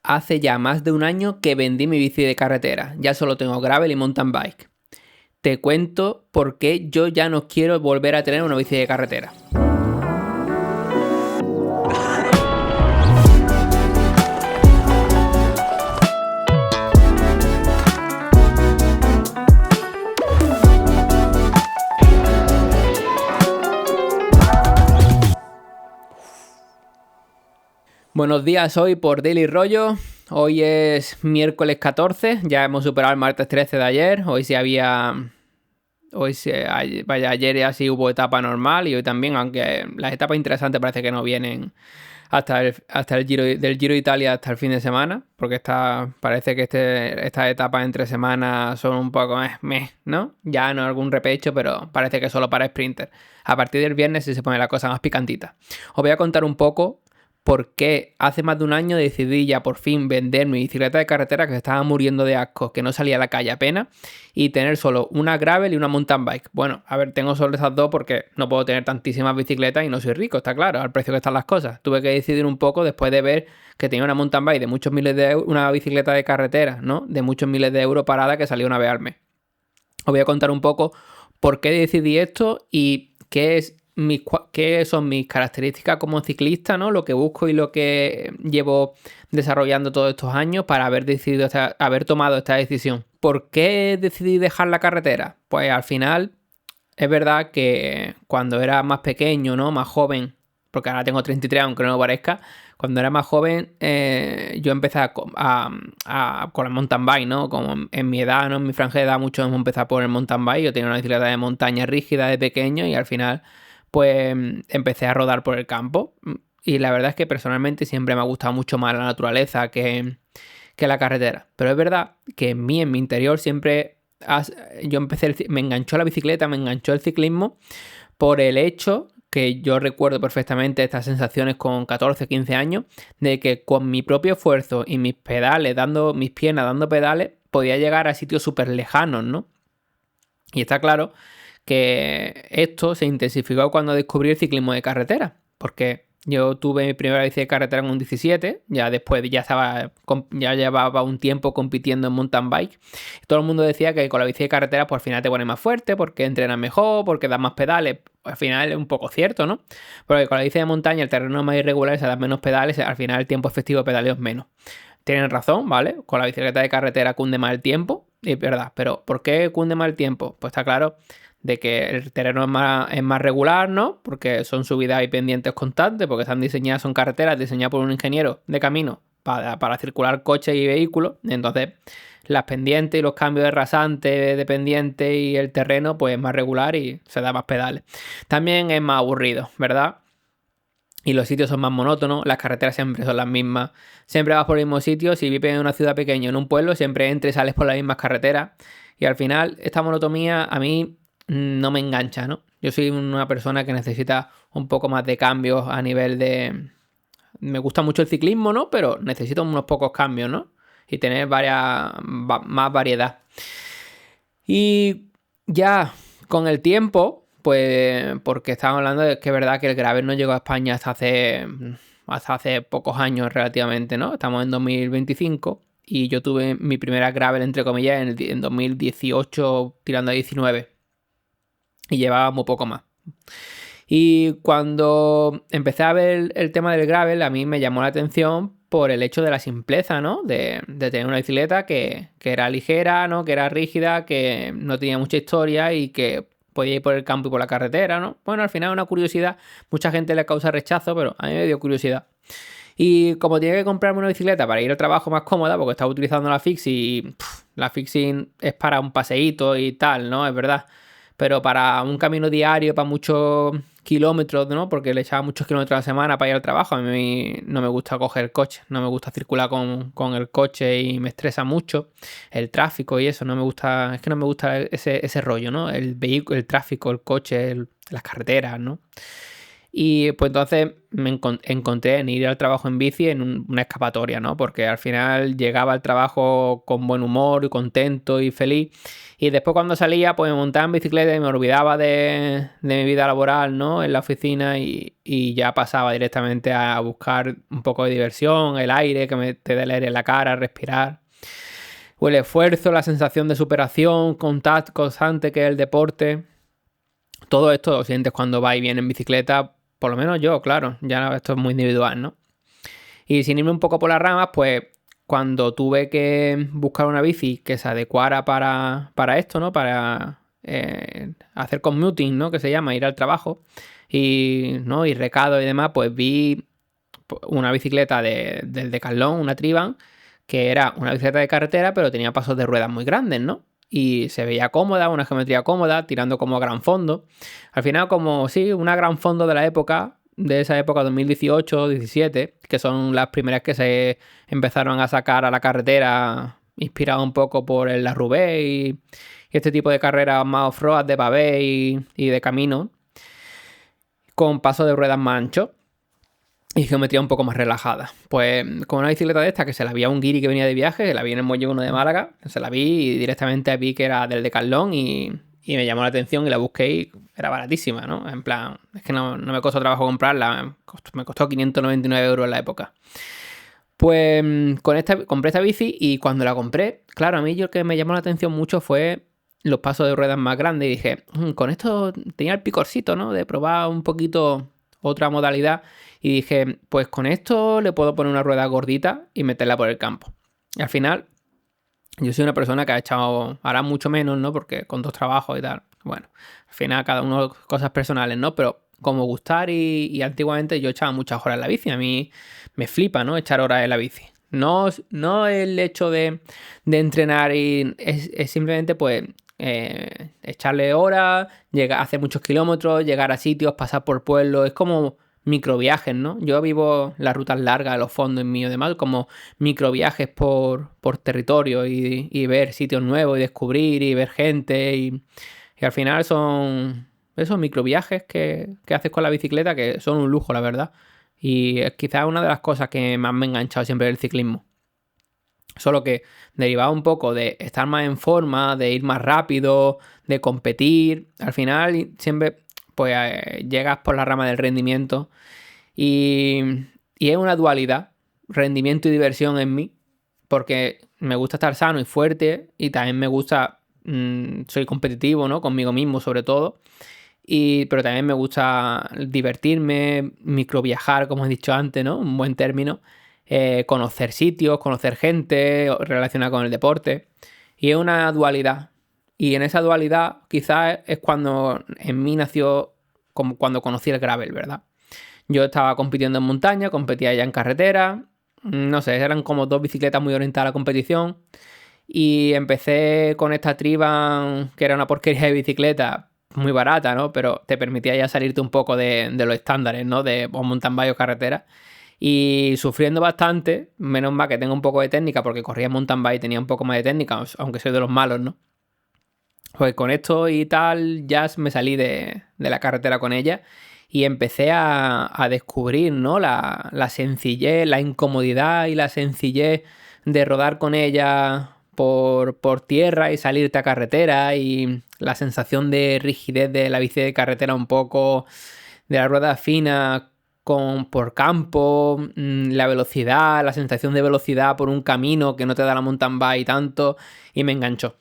hace ya más de un año que vendí mi bici de carretera. Ya solo tengo gravel y mountain bike. Te cuento por qué yo ya no quiero volver a tener una bici de carretera. Buenos días, hoy por Daily Rollo. Hoy es miércoles 14, ya hemos superado el martes 13 de ayer. Ayer así hubo etapa normal y hoy también, aunque las etapas interesantes parece que no vienen hasta el Giro de Italia hasta el fin de semana, porque parece que estas etapas entre semanas son un poco ¿no? Ya no algún repecho, pero parece que solo para sprinter. A partir del viernes sí se pone la cosa más picantita. Os voy a contar un poco por qué hace más de un año decidí ya por fin vender mi bicicleta de carretera, que se estaba muriendo de asco, que no salía a la calle apenas, y tener solo una gravel y una mountain bike. Bueno, a ver, tengo solo esas dos porque no puedo tener tantísimas bicicletas y no soy rico, está claro, al precio que están las cosas. Tuve que decidir un poco después de ver que tenía una mountain bike de muchos miles de euros, una bicicleta de carretera, ¿no? De muchos miles de euros parada que salió una vez al mes. Os voy a contar un poco por qué decidí esto y qué son mis características como ciclista, ¿no? Lo que busco y lo que llevo desarrollando todos estos años para haber tomado esta decisión. ¿Por qué decidí dejar la carretera? Pues al final es verdad que cuando era más pequeño, ¿no? Más joven, porque ahora tengo 33, aunque no lo parezca, cuando era más joven yo empecé con el mountain bike, ¿no? Como en mi edad, ¿no? En mi franja de edad muchos hemos empezado por el mountain bike. Yo tenía una bicicleta de montaña rígida de pequeño y al final pues empecé a rodar por el campo. Y la verdad es que personalmente siempre me ha gustado mucho más la naturaleza que la carretera. Pero es verdad que en mi interior siempre me enganchó la bicicleta, me enganchó el ciclismo por el hecho que yo recuerdo perfectamente estas sensaciones con 14, 15 años, de que con mi propio esfuerzo y mis piernas dando pedales, podía llegar a sitios súper lejanos, ¿no? Y está claro que esto se intensificó cuando descubrí el ciclismo de carretera, porque yo tuve mi primera bici de carretera en un 17, ya después ya llevaba un tiempo compitiendo en mountain bike. Todo el mundo decía que con la bici de carretera pues al final te pones más fuerte, porque entrenas mejor, porque das más pedales. Al final es un poco cierto, ¿no? Porque con la bici de montaña el terreno es más irregular, se dan menos pedales, al final el tiempo efectivo de pedaleo es menos. Tienen razón, ¿vale? Con la bicicleta de carretera cunde más el tiempo, es verdad, pero ¿por qué cunde más el tiempo? Pues está claro de que el terreno es más regular, ¿no? Porque son subidas y pendientes constantes, porque son carreteras diseñadas por un ingeniero de camino para circular coches y vehículos. Entonces, las pendientes y los cambios de rasante, de pendiente y el terreno, pues es más regular y se da más pedales. También es más aburrido, ¿verdad? Y los sitios son más monótonos, las carreteras siempre son las mismas. Siempre vas por el mismo sitio, si vives en una ciudad pequeña o en un pueblo, siempre entres y sales por las mismas carreteras. Y al final, esta monotonía a mí no me engancha, ¿no? Yo soy una persona que necesita un poco más de cambios a nivel de... Me gusta mucho el ciclismo, ¿no? Pero necesito unos pocos cambios, ¿no? Y tener más variedad. Y ya con el tiempo, pues porque estamos hablando de que es verdad que el gravel no llegó a España hasta hace pocos años relativamente, ¿no? Estamos en 2025 y yo tuve mi primera gravel, entre comillas, en 2018 tirando a 19 y llevaba muy poco más. Y cuando empecé a ver el tema del gravel, a mí me llamó la atención por el hecho de la simpleza, ¿no? De tener una bicicleta que era ligera, ¿no? Que era rígida, que no tenía mucha historia y que podía ir por el campo y por la carretera, ¿no? Bueno, al final es una curiosidad. Mucha gente le causa rechazo, pero a mí me dio curiosidad. Y como tenía que comprarme una bicicleta para ir al trabajo más cómoda, porque estaba utilizando la Fixie y la Fixie es para un paseíto y tal, ¿no? Es verdad. Pero para un camino diario, para muchos kilómetros, ¿no? Porque le echaba muchos kilómetros a la semana para ir al trabajo. A mí no me gusta coger el coche, no me gusta circular con el coche y me estresa mucho el tráfico y eso. No me gusta, es que no me gusta ese rollo, ¿no? El vehículo, el tráfico, el coche, las carreteras, ¿no? Y pues entonces me encontré en ir al trabajo en bici en una escapatoria, ¿no? Porque al final llegaba al trabajo con buen humor y contento y feliz. Y después cuando salía, pues me montaba en bicicleta y me olvidaba de mi vida laboral, ¿no? En la oficina y ya pasaba directamente a buscar un poco de diversión, el aire, que te dé el aire en la cara, respirar. O el esfuerzo, la sensación de superación, contacto constante que es el deporte. Todo esto lo sientes cuando vas y vienes en bicicleta, por lo menos yo, claro, ya esto es muy individual, ¿no? Y sin irme un poco por las ramas, pues cuando tuve que buscar una bici que se adecuara para esto, ¿no? Para hacer commuting, ¿no? Que se llama, ir al trabajo y, ¿no? Y recado y demás, pues vi una bicicleta del Decathlon, una Triban, que era una bicicleta de carretera, pero tenía pasos de ruedas muy grandes, ¿no? Y se veía cómoda, una geometría cómoda, tirando como a gran fondo. Al final, como sí, una gran fondo de esa época 2018-17, que son las primeras que se empezaron a sacar a la carretera, inspirado un poco por el La Roubaix y este tipo de carreras más off-road, de pavé y de camino, con pasos de ruedas más anchos y geometría un poco más relajada. Pues con una bicicleta de esta que se la vi a un guiri que venía de viaje, la vi en el Muelle 1 de Málaga, se la vi y directamente vi que era del Decathlon y me llamó la atención y la busqué y era baratísima, ¿no? En plan, es que no me costó trabajo comprarla, me costó 599 euros en la época. Pues compré esta bici y cuando la compré, claro, a mí lo que me llamó la atención mucho fue los pasos de ruedas más grandes y dije, con esto tenía el picorcito, ¿no? De probar un poquito otra modalidad y dije, pues con esto le puedo poner una rueda gordita y meterla por el campo. Y al final, yo soy una persona que ha echado, ahora mucho menos, ¿no? Porque con 2 trabajos y tal, bueno, al final cada uno cosas personales, ¿no? Pero como gustar y antiguamente yo echaba muchas horas en la bici, a mí me flipa, ¿no? Echar horas en la bici. No el hecho de entrenar y es simplemente pues echarle horas, llegar, hacer muchos kilómetros, llegar a sitios, pasar por pueblos, es como microviajes, ¿no? Yo vivo las rutas largas, los fondos míos y demás, como microviajes por territorio y ver sitios nuevos y descubrir y ver gente y al final son esos microviajes que haces con la bicicleta que son un lujo, la verdad. Y es quizás una de las cosas que más me ha enganchado siempre del ciclismo. Solo que derivaba un poco de estar más en forma, de ir más rápido, de competir. Al final siempre pues llegas por la rama del rendimiento y es una dualidad, rendimiento y diversión en mí, porque me gusta estar sano y fuerte y también me gusta, soy competitivo, ¿no? Conmigo mismo sobre todo. Pero también me gusta divertirme, microviajar, como he dicho antes, ¿no? Un buen término. Conocer sitios, conocer gente relacionada con el deporte. Y es una dualidad. Y en esa dualidad quizás es cuando en mí nació, como cuando conocí el gravel, ¿verdad? Yo estaba compitiendo en montaña, competía ya en carretera. No sé, eran como 2 bicicletas muy orientadas a la competición. Y empecé con esta Triban, que era una porquería de bicicleta, muy barata, ¿no? Pero te permitía ya salirte un poco de los estándares, ¿no? De mountain bike o carretera. Y sufriendo bastante, menos mal que tengo un poco de técnica, porque corría mountain bike y tenía un poco más de técnica, aunque soy de los malos, ¿no? Pues con esto y tal, ya me salí de la carretera con ella y empecé a descubrir, ¿no? La sencillez, la incomodidad y la sencillez de rodar con ella por tierra y salirte a carretera y la sensación de rigidez de la bici de carretera un poco, de la rueda fina por campo, la velocidad, la sensación de velocidad por un camino que no te da la mountain bike tanto y me enganchó.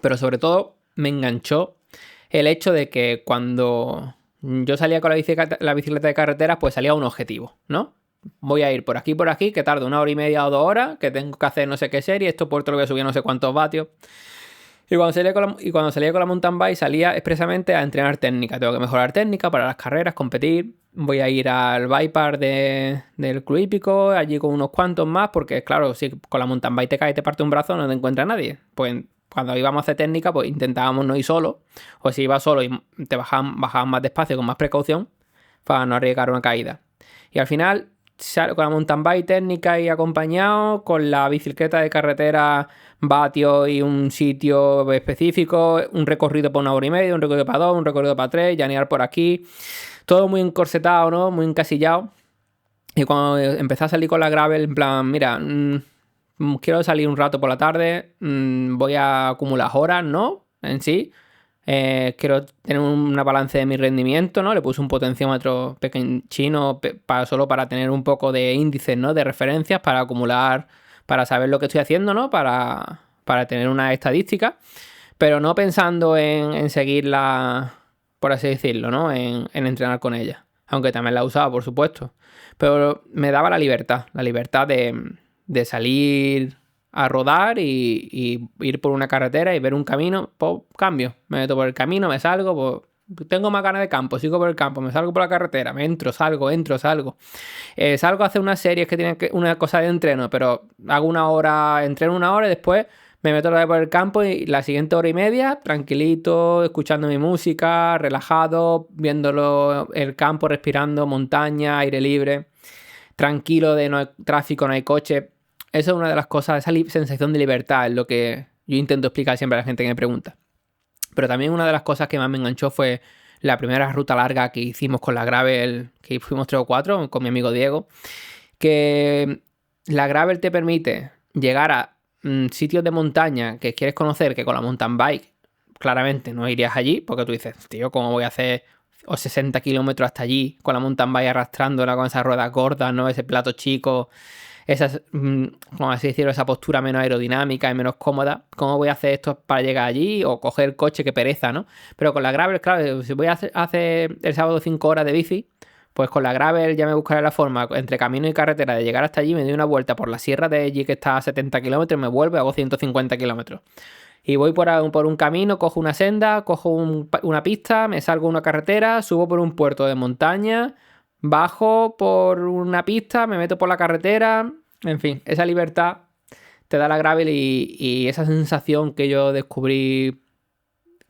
Pero sobre todo me enganchó el hecho de que cuando yo salía con la bicicleta de carretera, pues salía un objetivo, ¿no? Voy a ir por aquí, que tarda 1 hora y media o 2 horas, que tengo que hacer no sé qué serie, esto por lo voy a subir no sé cuántos vatios. Y cuando salía con la mountain bike salía expresamente a entrenar técnica. Tengo que mejorar técnica para las carreras, competir. Voy a ir al bypass del Club Hípico, allí con unos cuantos más, porque claro, si con la mountain bike te cae y te parte un brazo, no te encuentra nadie. Pues cuando íbamos a hacer técnica, pues intentábamos no ir solo. O si ibas solo y te bajaban más despacio, con más precaución, para no arriesgar una caída. Y al final, con la mountain bike técnica y acompañado, con la bicicleta de carretera, vatio y un sitio específico, un recorrido para 1 hora y media, un recorrido para 2, un recorrido para 3, llanear por aquí. todo muy encorsetado, ¿no? Muy encasillado. Y cuando empecé a salir con la gravel, en plan, mira, quiero salir un rato por la tarde, voy a acumular horas, ¿no? En sí. Quiero tener una balance de mi rendimiento, ¿no? Le puse un potenciómetro pequeño solo para tener un poco de índices, ¿no? De referencias para acumular, para saber lo que estoy haciendo, ¿no? Para tener una estadística, pero no pensando en seguirla, por así decirlo, ¿no? En entrenar con ella. Aunque también la usaba, por supuesto. Pero me daba la libertad de salir a rodar y ir por una carretera y ver un camino, pues cambio, me meto por el camino, me salgo, pues tengo más ganas de campo, sigo por el campo, me salgo por la carretera, me entro, salgo. Salgo a hacer unas series que tienen una cosa de entreno, pero hago una hora, entreno una hora y después me meto otra vez por el campo y la siguiente hora y media, tranquilito, escuchando mi música, relajado, viéndolo el campo, respirando, montaña, aire libre, tranquilo, de no hay tráfico, no hay coche. Eso es una de las cosas, esa sensación de libertad es lo que yo intento explicar siempre a la gente que me pregunta. Pero también una de las cosas que más me enganchó fue la primera ruta larga que hicimos con la gravel, que fuimos 3 o 4 con mi amigo Diego, que la gravel te permite llegar a sitios de montaña que quieres conocer, que con la mountain bike claramente no irías allí, porque tú dices, tío, ¿cómo voy a hacer 60 kilómetros hasta allí con la mountain bike arrastrándola con esas ruedas gordas, ¿no? Ese plato chico, esas, como así decirlo, esa postura menos aerodinámica y menos cómoda. ¿Cómo voy a hacer esto para llegar allí? O coger el coche, que pereza, ¿no? Pero con la gravel, claro, si voy a hacer el sábado 5 horas de bici, pues con la gravel ya me buscaré la forma, entre camino y carretera, de llegar hasta allí, me doy una vuelta por la sierra de allí que está a 70 kilómetros, me vuelvo y hago 150 kilómetros. Y voy por un camino, cojo una senda, cojo una pista, me salgo a una carretera, subo por un puerto de montaña, bajo por una pista, me meto por la carretera. En fin, esa libertad te da la gravel y esa sensación que yo descubrí,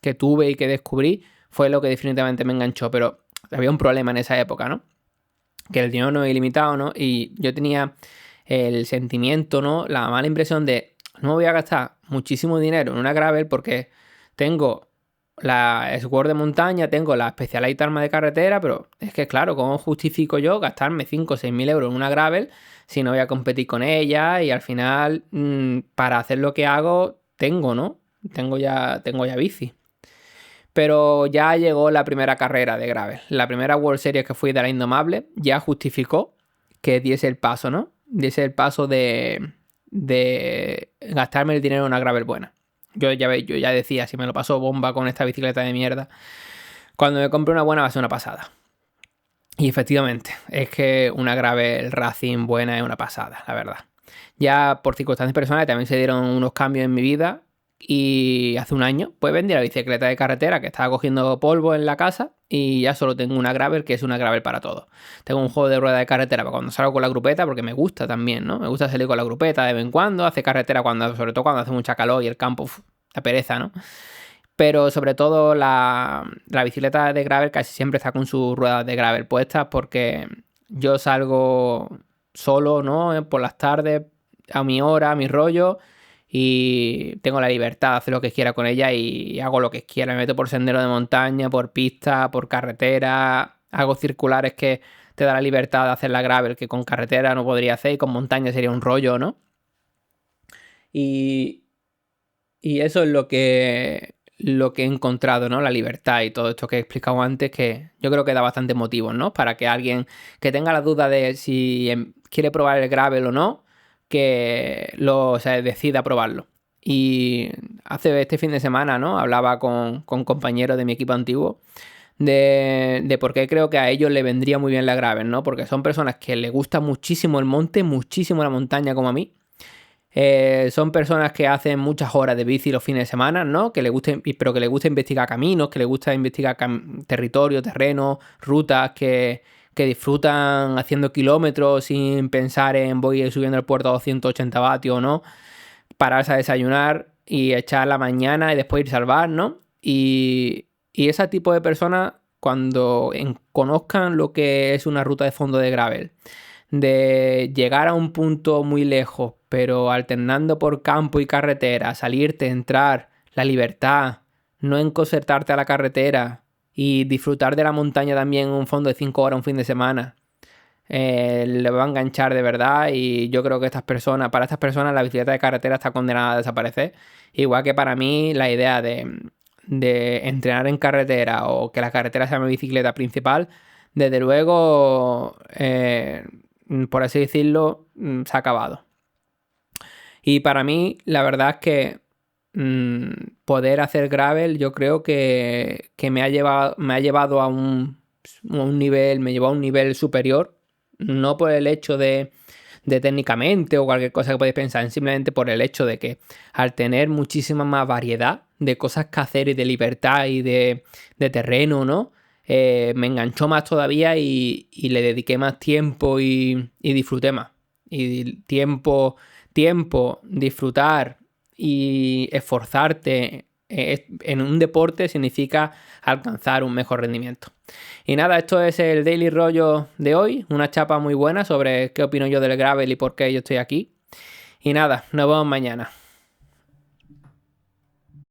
que tuve y que descubrí, fue lo que definitivamente me enganchó. Pero había un problema en esa época, ¿no? Que el dinero no es ilimitado, ¿no? Y yo tenía el sentimiento, ¿no? La mala impresión de no voy a gastar muchísimo dinero en una gravel porque tengo la Sword de montaña, tengo la Specialized Arma de carretera, pero es que claro, ¿cómo justifico yo gastarme 5 o 6 mil euros en una gravel si no voy a competir con ella? Y al final, para hacer lo que hago, ¿no? Tengo ya bici. Pero ya llegó la primera carrera de gravel. La primera World Series que fui de la Indomable ya justificó que diese el paso, ¿no? Diese el paso de gastarme el dinero en una gravel buena. Yo ya decía, si me lo paso bomba con esta bicicleta de mierda, cuando me compre una buena va a ser una pasada. Y efectivamente, es que una gravel racing buena es una pasada, la verdad. Ya por circunstancias personales también se dieron unos cambios en mi vida. Y hace un año, pues vendí la bicicleta de carretera que estaba cogiendo polvo en la casa y ya solo tengo una gravel que es una gravel para todo. Tengo un juego de rueda de carretera para cuando salgo con la grupeta, porque me gusta también, ¿no? Me gusta salir con la grupeta de vez en cuando, hacer carretera sobre todo cuando hace mucha calor y el campo, la pereza, ¿no? Pero sobre todo la bicicleta de gravel casi siempre está con sus ruedas de gravel puestas porque yo salgo solo, ¿no? Por las tardes, a mi hora, a mi rollo, y tengo la libertad de hacer lo que quiera con ella y hago lo que quiera. Me meto por sendero de montaña, por pista, por carretera, hago circulares que te da la libertad de hacer la gravel que con carretera no podría hacer y con montaña sería un rollo, ¿no? Y eso es lo que he encontrado, ¿no? La libertad y todo esto que he explicado antes, que yo creo que da bastante motivos, ¿no? Para que alguien que tenga la duda de si quiere probar el gravel o no, que decida probarlo. Y este fin de semana, ¿no? Hablaba con compañeros de mi equipo antiguo de por qué creo que a ellos le vendría muy bien la gravel, ¿no? Porque son personas que les gusta muchísimo el monte, muchísimo la montaña como a mí. Son personas que hacen muchas horas de bici los fines de semana, ¿no? Pero que les gusta investigar caminos, que les gusta investigar territorio, terreno, rutas, que disfrutan haciendo kilómetros sin pensar en voy subiendo el puerto a 280 vatios o no, pararse a desayunar y echar la mañana y después ir a salvar, ¿no? Y ese tipo de personas, cuando conozcan lo que es una ruta de fondo de gravel, de llegar a un punto muy lejos, pero alternando por campo y carretera, salirte, entrar, la libertad, no encosertarte a la carretera, y disfrutar de la montaña también un fondo de 5 horas un fin de semana, le va a enganchar de verdad. Y yo creo que para estas personas la bicicleta de carretera está condenada a desaparecer. Igual que para mí la idea de entrenar en carretera o que la carretera sea mi bicicleta principal, desde luego, por así decirlo, se ha acabado. Y para mí, la verdad es que poder hacer gravel, yo creo que me ha llevado a un nivel, me llevó a un nivel superior, no por el hecho de técnicamente o cualquier cosa que podéis pensar, simplemente por el hecho de que al tener muchísima más variedad de cosas que hacer y de libertad y de terreno, ¿no? Me enganchó más todavía y le dediqué más tiempo y disfruté más. Y tiempo, disfrutar y esforzarte en un deporte significa alcanzar un mejor rendimiento. Y nada, esto es el Daily Rollo de hoy, una chapa muy buena sobre qué opino yo del gravel y por qué yo estoy aquí. Y nada, nos vemos mañana.